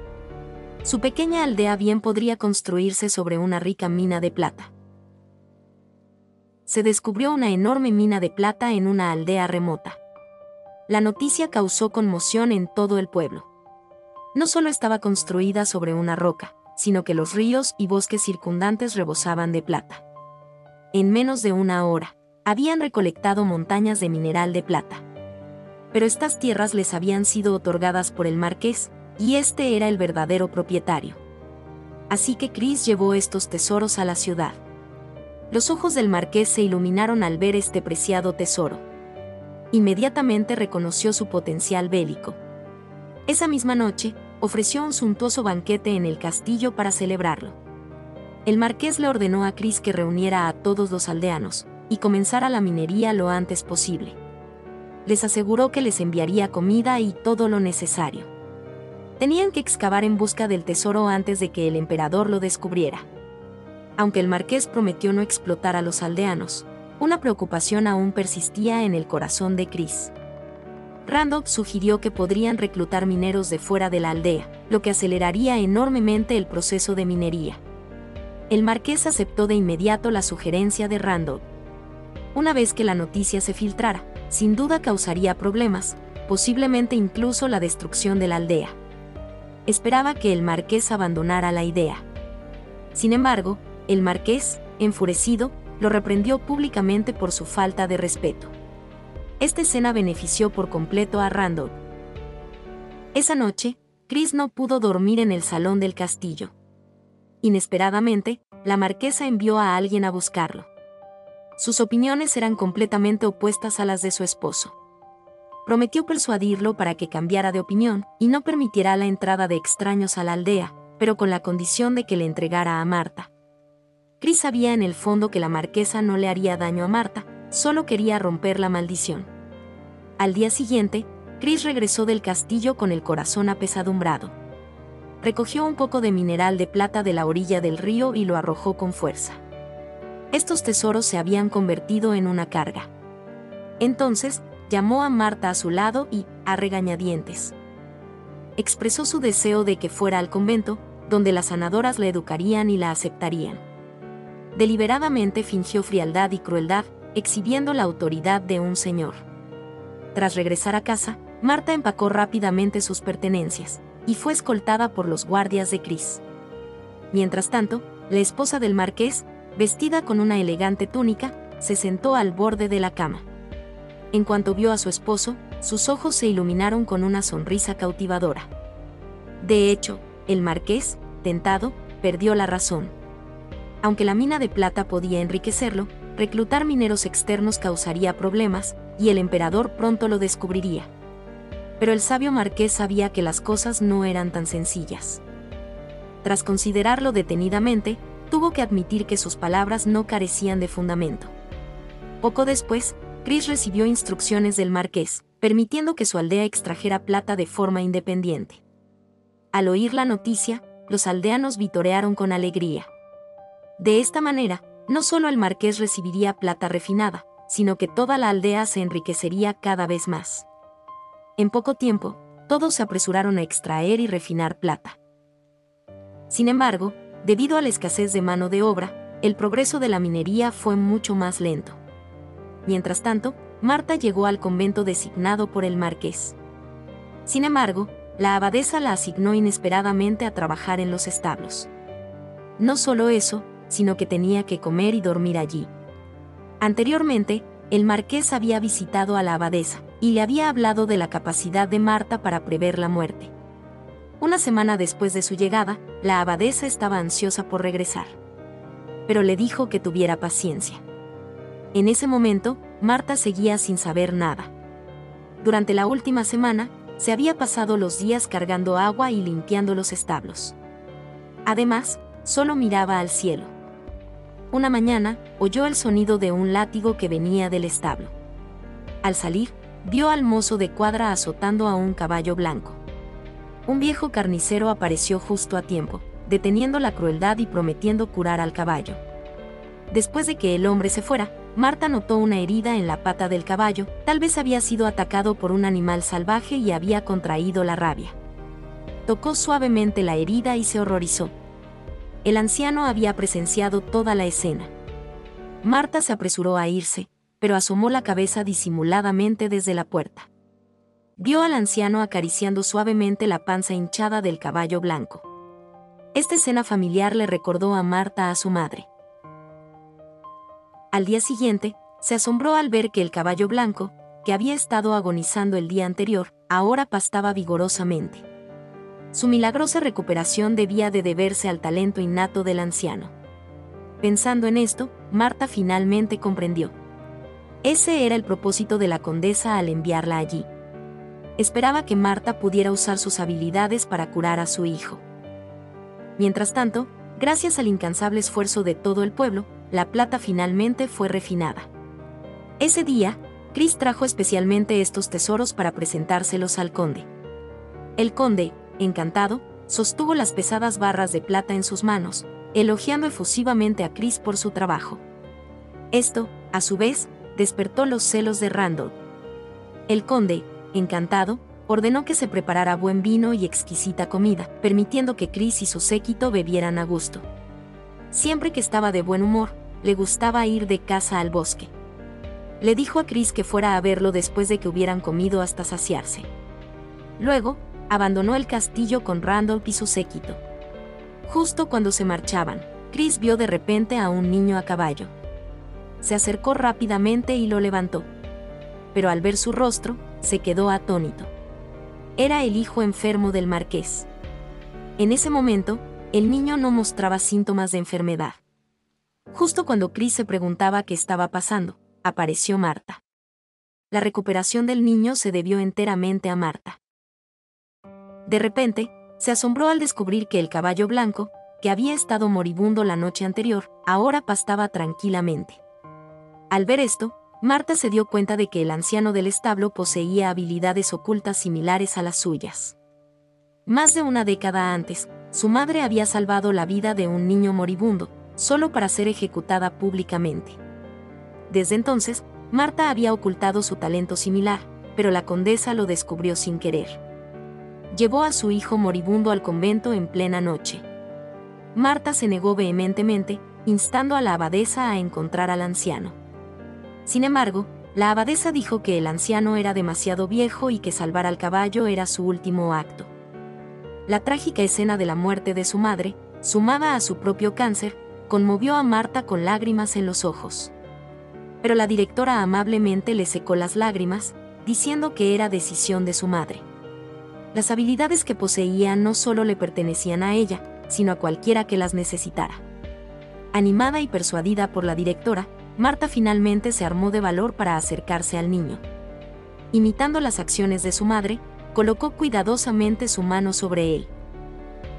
Su pequeña aldea bien podría construirse sobre una rica mina de plata. Se descubrió una enorme mina de plata en una aldea remota. La noticia causó conmoción en todo el pueblo. No solo estaba construida sobre una roca, sino que los ríos y bosques circundantes rebosaban de plata. En menos de una hora, habían recolectado montañas de mineral de plata. Pero estas tierras les habían sido otorgadas por el marqués, y este era el verdadero propietario. Así que Chris llevó estos tesoros a la ciudad. Los ojos del marqués se iluminaron al ver este preciado tesoro. Inmediatamente reconoció su potencial bélico. Esa misma noche, ofreció un suntuoso banquete en el castillo para celebrarlo. El marqués le ordenó a Chris que reuniera a todos los aldeanos, y comenzara la minería lo antes posible. Les aseguró que les enviaría comida y todo lo necesario. Tenían que excavar en busca del tesoro antes de que el emperador lo descubriera. Aunque el marqués prometió no explotar a los aldeanos, una preocupación aún persistía en el corazón de Chris. Randolph sugirió que podrían reclutar mineros de fuera de la aldea, lo que aceleraría enormemente el proceso de minería. El marqués aceptó de inmediato la sugerencia de Randolph. Una vez que la noticia se filtrara, sin duda causaría problemas, posiblemente incluso la destrucción de la aldea. Esperaba que el marqués abandonara la idea. Sin embargo, el marqués, enfurecido, lo reprendió públicamente por su falta de respeto. Esta escena benefició por completo a Randolph. Esa noche, Chris no pudo dormir en el salón del castillo. Inesperadamente, la marquesa envió a alguien a buscarlo. Sus opiniones eran completamente opuestas a las de su esposo. Prometió persuadirlo para que cambiara de opinión y no permitiera la entrada de extraños a la aldea, pero con la condición de que le entregara a Marta. Chris sabía en el fondo que la marquesa no le haría daño a Marta, solo quería romper la maldición. Al día siguiente, Chris regresó del castillo con el corazón apesadumbrado. Recogió un poco de mineral de plata de la orilla del río y lo arrojó con fuerza. Estos tesoros se habían convertido en una carga. Entonces, llamó a Marta a su lado y, a regañadientes, expresó su deseo de que fuera al convento, donde las sanadoras la educarían y la aceptarían. Deliberadamente fingió frialdad y crueldad, exhibiendo la autoridad de un señor. Tras regresar a casa, Marta empacó rápidamente sus pertenencias, y fue escoltada por los guardias de Chris. Mientras tanto, la esposa del marqués, vestida con una elegante túnica, se sentó al borde de la cama. En cuanto vio a su esposo, sus ojos se iluminaron con una sonrisa cautivadora. De hecho, el marqués, tentado, perdió la razón. Aunque la mina de plata podía enriquecerlo, reclutar mineros externos causaría problemas, y el emperador pronto lo descubriría. Pero el sabio marqués sabía que las cosas no eran tan sencillas. Tras considerarlo detenidamente, tuvo que admitir que sus palabras no carecían de fundamento. Poco después, Chris recibió instrucciones del marqués, permitiendo que su aldea extrajera plata de forma independiente. Al oír la noticia, los aldeanos vitorearon con alegría. De esta manera, no solo el marqués recibiría plata refinada, sino que toda la aldea se enriquecería cada vez más. En poco tiempo, todos se apresuraron a extraer y refinar plata. Sin embargo, debido a la escasez de mano de obra, el progreso de la minería fue mucho más lento. Mientras tanto, Marta llegó al convento designado por el marqués. Sin embargo, la abadesa la asignó inesperadamente a trabajar en los establos. No solo eso, sino que tenía que comer y dormir allí. Anteriormente, el marqués había visitado a la abadesa y le había hablado de la capacidad de Marta para prever la muerte. Una semana después de su llegada, la abadesa estaba ansiosa por regresar. Pero le dijo que tuviera paciencia. En ese momento, Marta seguía sin saber nada. Durante la última semana, se había pasado los días cargando agua y limpiando los establos. Además, solo miraba al cielo. Una mañana, oyó el sonido de un látigo que venía del establo. Al salir, vio al mozo de cuadra azotando a un caballo blanco. Un viejo carnicero apareció justo a tiempo, deteniendo la crueldad y prometiendo curar al caballo. Después de que el hombre se fuera, Marta notó una herida en la pata del caballo, tal vez había sido atacado por un animal salvaje y había contraído la rabia. Tocó suavemente la herida y se horrorizó. El anciano había presenciado toda la escena. Marta se apresuró a irse, pero asomó la cabeza disimuladamente desde la puerta. Vio al anciano acariciando suavemente la panza hinchada del caballo blanco. Esta escena familiar le recordó a Marta a su madre. Al día siguiente, se asombró al ver que el caballo blanco, que había estado agonizando el día anterior, ahora pastaba vigorosamente. Su milagrosa recuperación debía de deberse al talento innato del anciano. Pensando en esto, Marta finalmente comprendió. Ese era el propósito de la condesa al enviarla allí. Esperaba que Marta pudiera usar sus habilidades para curar a su hijo. Mientras tanto, gracias al incansable esfuerzo de todo el pueblo, la plata finalmente fue refinada. Ese día, Chris trajo especialmente estos tesoros para presentárselos al conde. El conde, encantado, sostuvo las pesadas barras de plata en sus manos, elogiando efusivamente a Chris por su trabajo. Esto, a su vez, despertó los celos de Randall. El conde, encantado, ordenó que se preparara buen vino y exquisita comida, permitiendo que Chris y su séquito bebieran a gusto. Siempre que estaba de buen humor, le gustaba ir de caza al bosque. Le dijo a Chris que fuera a verlo después de que hubieran comido hasta saciarse. Luego, abandonó el castillo con Randolph y su séquito. Justo cuando se marchaban, Chris vio de repente a un niño a caballo. Se acercó rápidamente y lo levantó. Pero al ver su rostro, se quedó atónito. Era el hijo enfermo del marqués. En ese momento, el niño no mostraba síntomas de enfermedad. Justo cuando Chris se preguntaba qué estaba pasando, apareció Marta. La recuperación del niño se debió enteramente a Marta. De repente, se asombró al descubrir que el caballo blanco, que había estado moribundo la noche anterior, ahora pastaba tranquilamente. Al ver esto, Marta se dio cuenta de que el anciano del establo poseía habilidades ocultas similares a las suyas. Más de una década antes, su madre había salvado la vida de un niño moribundo, solo para ser ejecutada públicamente. Desde entonces, Marta había ocultado su talento similar, pero la condesa lo descubrió sin querer. Llevó a su hijo moribundo al convento en plena noche. Marta se negó vehementemente, instando a la abadesa a encontrar al anciano. Sin embargo, la abadesa dijo que el anciano era demasiado viejo y que salvar al caballo era su último acto. La trágica escena de la muerte de su madre, sumada a su propio cáncer, conmovió a Marta con lágrimas en los ojos. Pero la directora amablemente le secó las lágrimas, diciendo que era decisión de su madre. Las habilidades que poseía no solo le pertenecían a ella, sino a cualquiera que las necesitara. Animada y persuadida por la directora, Marta finalmente se armó de valor para acercarse al niño. Imitando las acciones de su madre, colocó cuidadosamente su mano sobre él.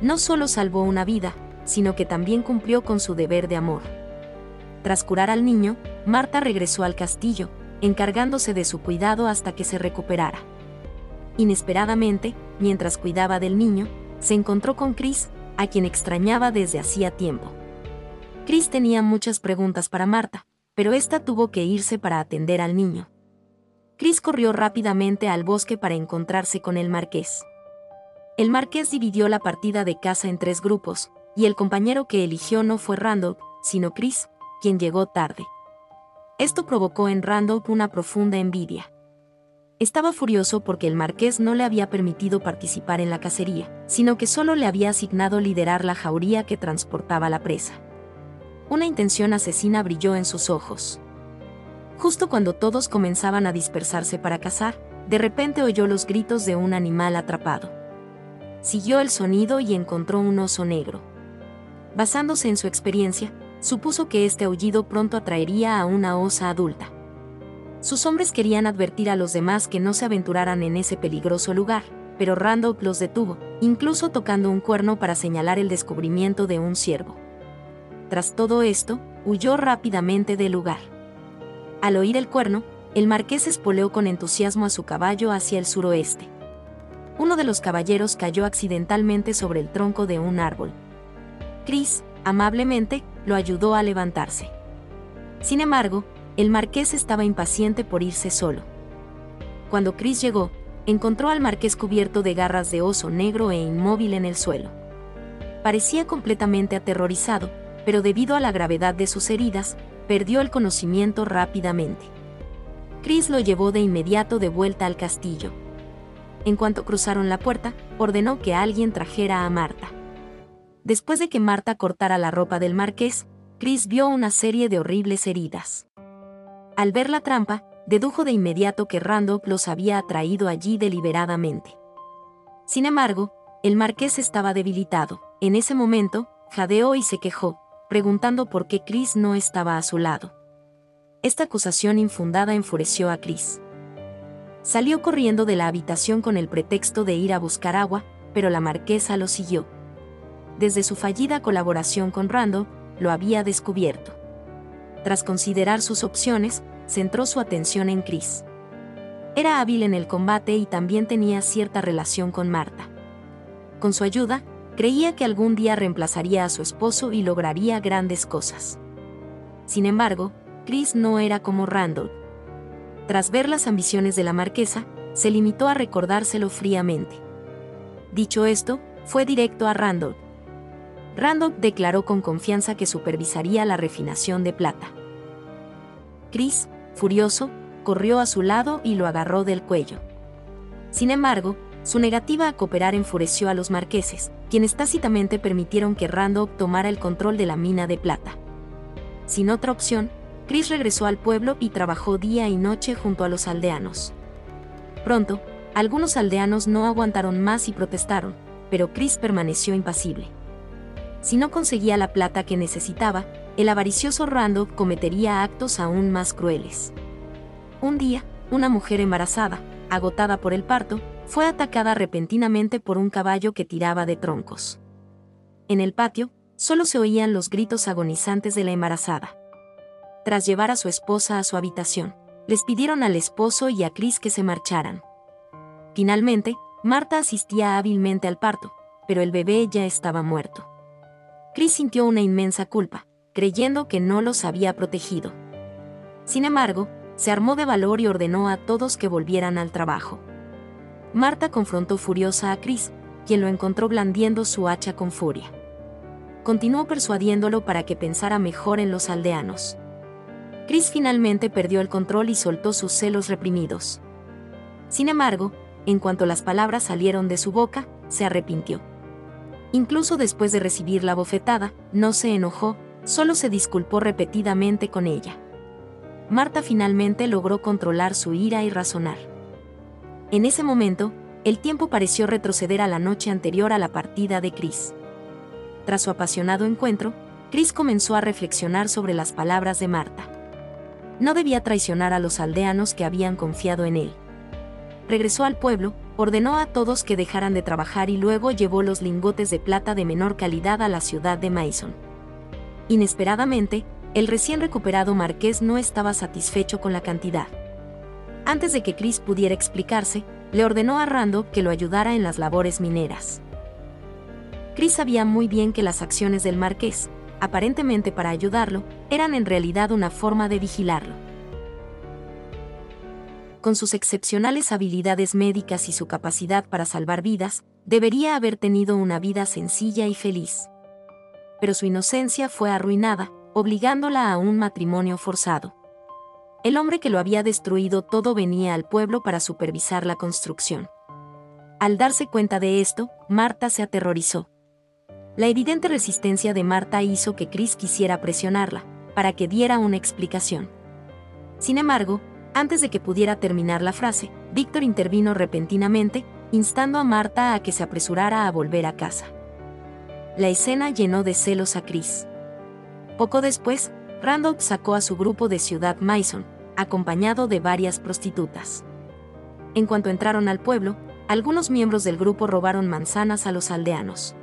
No solo salvó una vida, sino que también cumplió con su deber de amor. Tras curar al niño, Marta regresó al castillo, encargándose de su cuidado hasta que se recuperara. Inesperadamente, mientras cuidaba del niño, se encontró con Chris, a quien extrañaba desde hacía tiempo. Chris tenía muchas preguntas para Marta, pero ésta tuvo que irse para atender al niño. Chris corrió rápidamente al bosque para encontrarse con el marqués. El marqués dividió la partida de caza en 3 grupos, y el compañero que eligió no fue Randolph, sino Chris, quien llegó tarde. Esto provocó en Randolph una profunda envidia. Estaba furioso porque el marqués no le había permitido participar en la cacería, sino que solo le había asignado liderar la jauría que transportaba la presa. Una intención asesina brilló en sus ojos. Justo cuando todos comenzaban a dispersarse para cazar, de repente oyó los gritos de un animal atrapado. Siguió el sonido y encontró un oso negro. Basándose en su experiencia, supuso que este aullido pronto atraería a una osa adulta. Sus hombres querían advertir a los demás que no se aventuraran en ese peligroso lugar, pero Randolph los detuvo, incluso tocando un cuerno para señalar el descubrimiento de un ciervo. Tras todo esto, huyó rápidamente del lugar. Al oír el cuerno, el marqués espoleó con entusiasmo a su caballo hacia el suroeste. Uno de los caballeros cayó accidentalmente sobre el tronco de un árbol. Chris, amablemente, lo ayudó a levantarse. Sin embargo, el marqués estaba impaciente por irse solo. Cuando Chris llegó, encontró al marqués cubierto de garras de oso negro e inmóvil en el suelo. Parecía completamente aterrorizado, pero debido a la gravedad de sus heridas, perdió el conocimiento rápidamente. Chris lo llevó de inmediato de vuelta al castillo. En cuanto cruzaron la puerta, ordenó que alguien trajera a Marta. Después de que Marta cortara la ropa del marqués, Chris vio una serie de horribles heridas. Al ver la trampa, dedujo de inmediato que Randolph los había atraído allí deliberadamente. Sin embargo, el marqués estaba debilitado. En ese momento, jadeó y se quejó, preguntando por qué Chris no estaba a su lado. Esta acusación infundada enfureció a Chris. Salió corriendo de la habitación con el pretexto de ir a buscar agua, pero la marquesa lo siguió. Desde su fallida colaboración con Randolph, lo había descubierto. Tras considerar sus opciones, centró su atención en Chris. Era hábil en el combate y también tenía cierta relación con Marta. Con su ayuda, creía que algún día reemplazaría a su esposo y lograría grandes cosas. Sin embargo, Chris no era como Randolph. Tras ver las ambiciones de la marquesa, se limitó a recordárselo fríamente. Dicho esto, fue directo a Randolph. Randolph declaró con confianza que supervisaría la refinación de plata. Chris, furioso, corrió a su lado y lo agarró del cuello. Sin embargo, su negativa a cooperar enfureció a los marqueses, quienes tácitamente permitieron que Randolph tomara el control de la mina de plata. Sin otra opción, Chris regresó al pueblo y trabajó día y noche junto a los aldeanos. Pronto, algunos aldeanos no aguantaron más y protestaron, pero Chris permaneció impasible. Si no conseguía la plata que necesitaba, el avaricioso Randolph cometería actos aún más crueles. Un día, una mujer embarazada, agotada por el parto, fue atacada repentinamente por un caballo que tiraba de troncos. En el patio, solo se oían los gritos agonizantes de la embarazada. Tras llevar a su esposa a su habitación, les pidieron al esposo y a Chris que se marcharan. Finalmente, Marta asistía hábilmente al parto, pero el bebé ya estaba muerto. Chris sintió una inmensa culpa, creyendo que no los había protegido. Sin embargo, se armó de valor y ordenó a todos que volvieran al trabajo. Marta confrontó furiosa a Chris, quien lo encontró blandiendo su hacha con furia. Continuó persuadiéndolo para que pensara mejor en los aldeanos. Chris finalmente perdió el control y soltó sus celos reprimidos. Sin embargo, en cuanto las palabras salieron de su boca, se arrepintió. Incluso después de recibir la bofetada, no se enojó, solo se disculpó repetidamente con ella. Marta finalmente logró controlar su ira y razonar. En ese momento, el tiempo pareció retroceder a la noche anterior a la partida de Chris. Tras su apasionado encuentro, Chris comenzó a reflexionar sobre las palabras de Marta. No debía traicionar a los aldeanos que habían confiado en él. Regresó al pueblo, ordenó a todos que dejaran de trabajar y luego llevó los lingotes de plata de menor calidad a la ciudad de Mason. Inesperadamente, el recién recuperado marqués no estaba satisfecho con la cantidad. Antes de que Chris pudiera explicarse, le ordenó a Randolph que lo ayudara en las labores mineras. Chris sabía muy bien que las acciones del marqués, aparentemente para ayudarlo, eran en realidad una forma de vigilarlo. Con sus excepcionales habilidades médicas y su capacidad para salvar vidas, debería haber tenido una vida sencilla y feliz. Pero su inocencia fue arruinada, obligándola a un matrimonio forzado. El hombre que lo había destruido todo venía al pueblo para supervisar la construcción. Al darse cuenta de esto, Marta se aterrorizó. La evidente resistencia de Marta hizo que Chris quisiera presionarla, para que diera una explicación. Sin embargo, antes de que pudiera terminar la frase, Víctor intervino repentinamente, instando a Marta a que se apresurara a volver a casa. La escena llenó de celos a Chris. Poco después, Randolph sacó a su grupo de Ciudad Mason, acompañado de varias prostitutas. En cuanto entraron al pueblo, algunos miembros del grupo robaron manzanas a los aldeanos.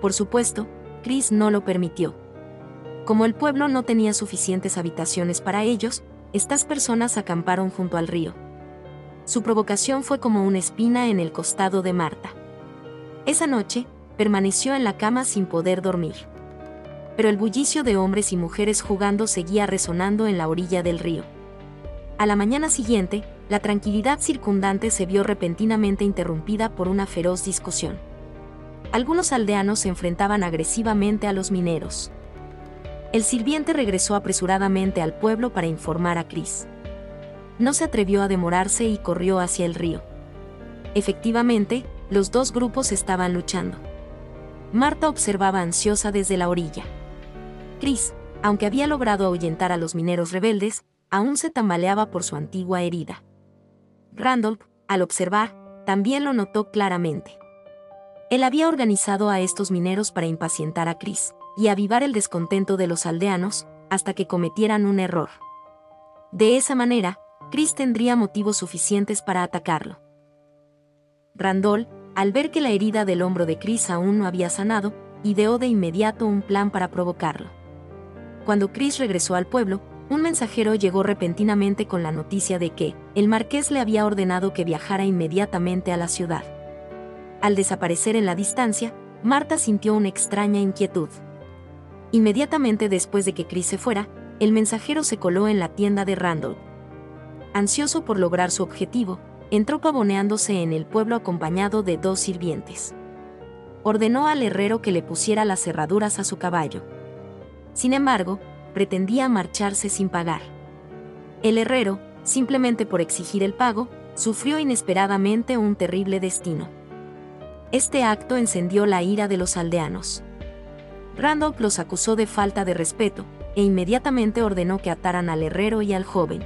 Por supuesto, Chris no lo permitió. Como el pueblo no tenía suficientes habitaciones para ellos, estas personas acamparon junto al río. Su provocación fue como una espina en el costado de Marta. Esa noche, permaneció en la cama sin poder dormir. Pero el bullicio de hombres y mujeres jugando seguía resonando en la orilla del río. A la mañana siguiente, la tranquilidad circundante se vio repentinamente interrumpida por una feroz discusión. Algunos aldeanos se enfrentaban agresivamente a los mineros. El sirviente regresó apresuradamente al pueblo para informar a Chris. No se atrevió a demorarse y corrió hacia el río. Efectivamente, los dos grupos estaban luchando. Marta observaba ansiosa desde la orilla. Chris, aunque había logrado ahuyentar a los mineros rebeldes, aún se tambaleaba por su antigua herida. Randolph, al observar, también lo notó claramente. Él había organizado a estos mineros para impacientar a Chris y avivar el descontento de los aldeanos, hasta que cometieran un error. De esa manera, Chris tendría motivos suficientes para atacarlo. Randolph, al ver que la herida del hombro de Chris aún no había sanado, ideó de inmediato un plan para provocarlo. Cuando Chris regresó al pueblo, un mensajero llegó repentinamente con la noticia de que el marqués le había ordenado que viajara inmediatamente a la ciudad. Al desaparecer en la distancia, Marta sintió una extraña inquietud. Inmediatamente después de que Chris se fuera, el mensajero se coló en la tienda de Randolph. Ansioso por lograr su objetivo, entró pavoneándose en el pueblo acompañado de dos sirvientes. Ordenó al herrero que le pusiera las cerraduras a su caballo. Sin embargo, pretendía marcharse sin pagar. El herrero, simplemente por exigir el pago, sufrió inesperadamente un terrible destino. Este acto encendió la ira de los aldeanos. Randolph los acusó de falta de respeto, e inmediatamente ordenó que ataran al herrero y al joven.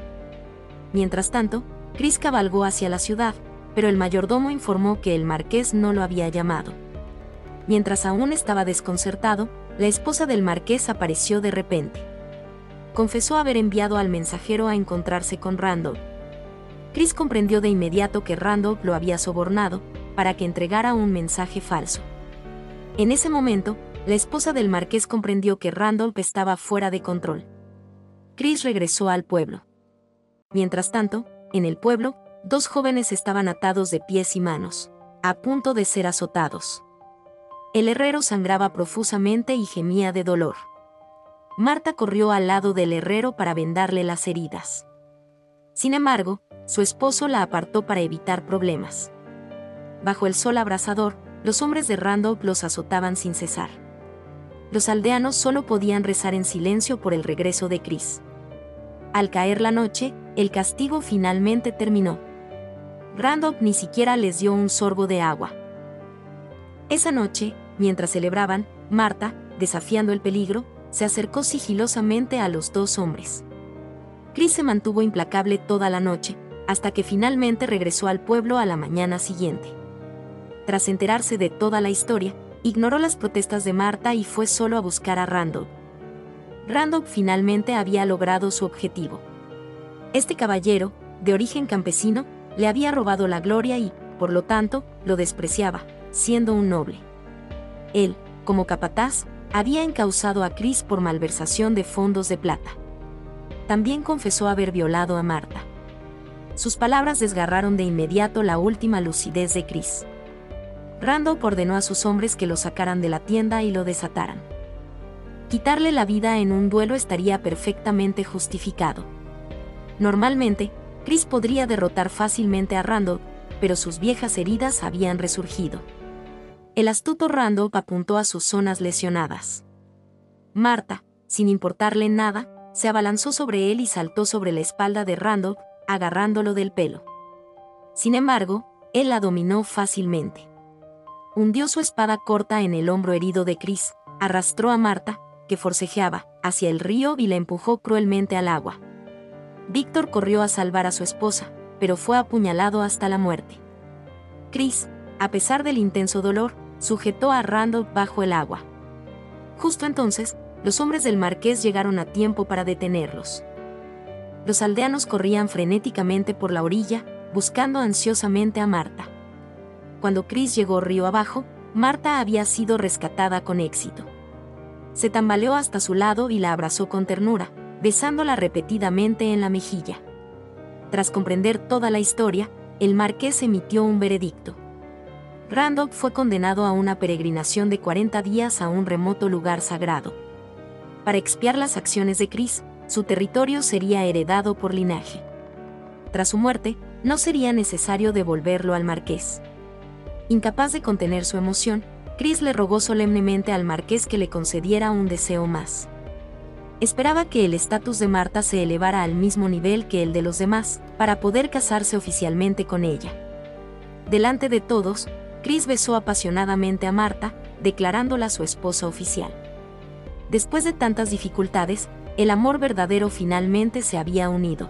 Mientras tanto, Chris cabalgó hacia la ciudad, pero el mayordomo informó que el marqués no lo había llamado. Mientras aún estaba desconcertado, la esposa del marqués apareció de repente. Confesó haber enviado al mensajero a encontrarse con Randolph. Chris comprendió de inmediato que Randolph lo había sobornado para que entregara un mensaje falso. En ese momento, la esposa del marqués comprendió que Randolph estaba fuera de control. Chris regresó al pueblo. Mientras tanto, en el pueblo, dos jóvenes estaban atados de pies y manos, a punto de ser azotados. El herrero sangraba profusamente y gemía de dolor. Marta corrió al lado del herrero para vendarle las heridas. Sin embargo, su esposo la apartó para evitar problemas. Bajo el sol abrasador, los hombres de Randolph los azotaban sin cesar. Los aldeanos solo podían rezar en silencio por el regreso de Chris. Al caer la noche, el castigo finalmente terminó. Randolph ni siquiera les dio un sorbo de agua. Esa noche, mientras celebraban, Marta, desafiando el peligro, se acercó sigilosamente a los dos hombres. Chris se mantuvo implacable toda la noche, hasta que finalmente regresó al pueblo a la mañana siguiente. Tras enterarse de toda la historia, ignoró las protestas de Marta y fue solo a buscar a Randolph. Randolph finalmente había logrado su objetivo. Este caballero, de origen campesino, le había robado la gloria y, por lo tanto, lo despreciaba, siendo un noble. Él, como capataz, había encausado a Chris por malversación de fondos de plata. También confesó haber violado a Martha. Sus palabras desgarraron de inmediato la última lucidez de Chris. Randolph ordenó a sus hombres que lo sacaran de la tienda y lo desataran. Quitarle la vida en un duelo estaría perfectamente justificado. Normalmente, Chris podría derrotar fácilmente a Randolph, pero sus viejas heridas habían resurgido. El astuto Randolph apuntó a sus zonas lesionadas. Martha, sin importarle nada, se abalanzó sobre él y saltó sobre la espalda de Randolph, agarrándolo del pelo. Sin embargo, él la dominó fácilmente. Hundió su espada corta en el hombro herido de Chris, arrastró a Martha, que forcejeaba, hacia el río y la empujó cruelmente al agua. Víctor corrió a salvar a su esposa, pero fue apuñalado hasta la muerte. Chris, a pesar del intenso dolor, sujetó a Randolph bajo el agua. Justo entonces, los hombres del marqués llegaron a tiempo para detenerlos. Los aldeanos corrían frenéticamente por la orilla, buscando ansiosamente a Martha. Cuando Chris llegó río abajo, Martha había sido rescatada con éxito. Se tambaleó hasta su lado y la abrazó con ternura, besándola repetidamente en la mejilla. Tras comprender toda la historia, el marqués emitió un veredicto. Randolph fue condenado a una peregrinación de 40 días a un remoto lugar sagrado. Para expiar las acciones de Chris, su territorio sería heredado por linaje. Tras su muerte, no sería necesario devolverlo al marqués. Incapaz de contener su emoción, Chris le rogó solemnemente al marqués que le concediera un deseo más. Esperaba que el estatus de Martha se elevara al mismo nivel que el de los demás, para poder casarse oficialmente con ella. Delante de todos, Chris besó apasionadamente a Martha, declarándola su esposa oficial. Después de tantas dificultades, el amor verdadero finalmente se había unido.